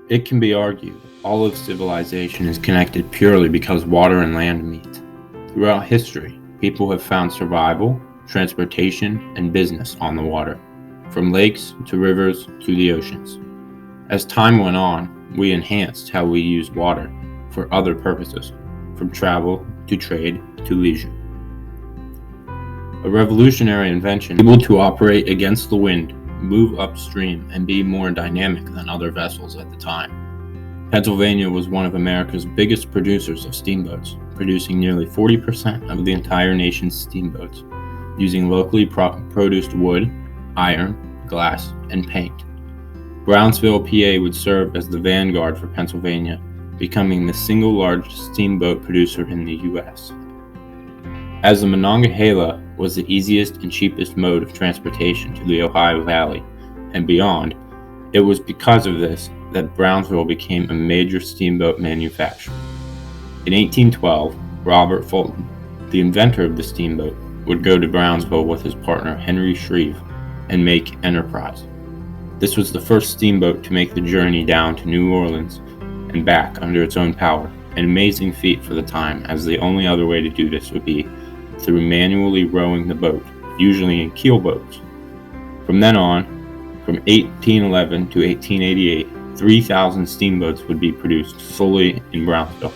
It can be argued all of civilization is connected purely because water and land meet. Throughout history, people have found survival, transportation, and business on the water, from lakes to rivers to the oceans. As time went on, we enhanced how we use water for other purposes, from travel to trade to leisure. A revolutionary invention able to operate against the wind, move upstream, and be more dynamic than other vessels at the time. Pennsylvania was one of America's biggest producers of steamboats, producing nearly 40% of the entire nation's steamboats, using locally produced wood, iron, glass, and paint. Brownsville, PA would serve as the vanguard for Pennsylvania, becoming the single largest steamboat producer in the U.S. As the Monongahela was the easiest and cheapest mode of transportation to the Ohio Valley and beyond, it was because of this that Brownsville became a major steamboat manufacturer. In 1812, Robert Fulton, the inventor of the steamboat, would go to Brownsville with his partner Henry Shreve and make Enterprise. This was the first steamboat to make the journey down to New Orleans and back under its own power, an amazing feat for the time, as the only other way to do this would be through manually rowing the boat, usually in keel boats. From then on, from 1811 to 1888, 3,000 steamboats would be produced solely in Brownsville.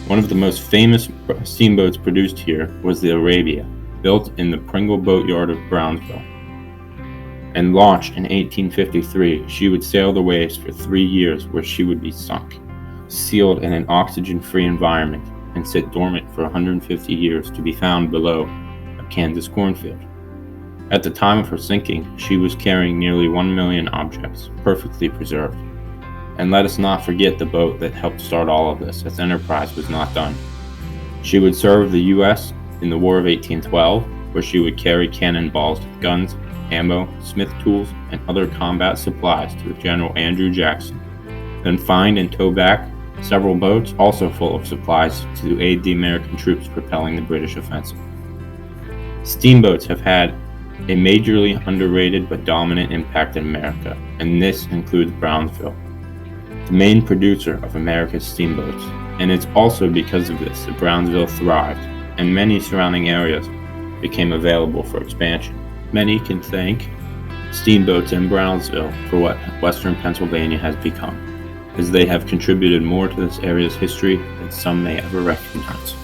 One of the most famous steamboats produced here was the Arabia, built in the Pringle Boatyard of Brownsville. And launched in 1853, she would sail the waves for 3 years where she would be sunk, sealed in an oxygen-free environment, and sit dormant for 150 years to be found below a Kansas cornfield. At the time of her sinking, she was carrying nearly 1 million objects, perfectly preserved. And let us not forget the boat that helped start all of this, as Enterprise was not done. She would serve the U.S. in the War of 1812, where she would carry cannonballs, guns, ammo, smith tools, and other combat supplies to General Andrew Jackson, then find and tow back several boats also full of supplies to aid the American troops propelling the British offensive. Steamboats have had a majorly underrated but dominant impact in America, and this includes Brownsville, the main producer of America's steamboats. And it's also because of this that Brownsville thrived, and many surrounding areas became available for expansion. Many can thank steamboats in Brownsville for what Western Pennsylvania has become, as they have contributed more to this area's history than some may ever recognize.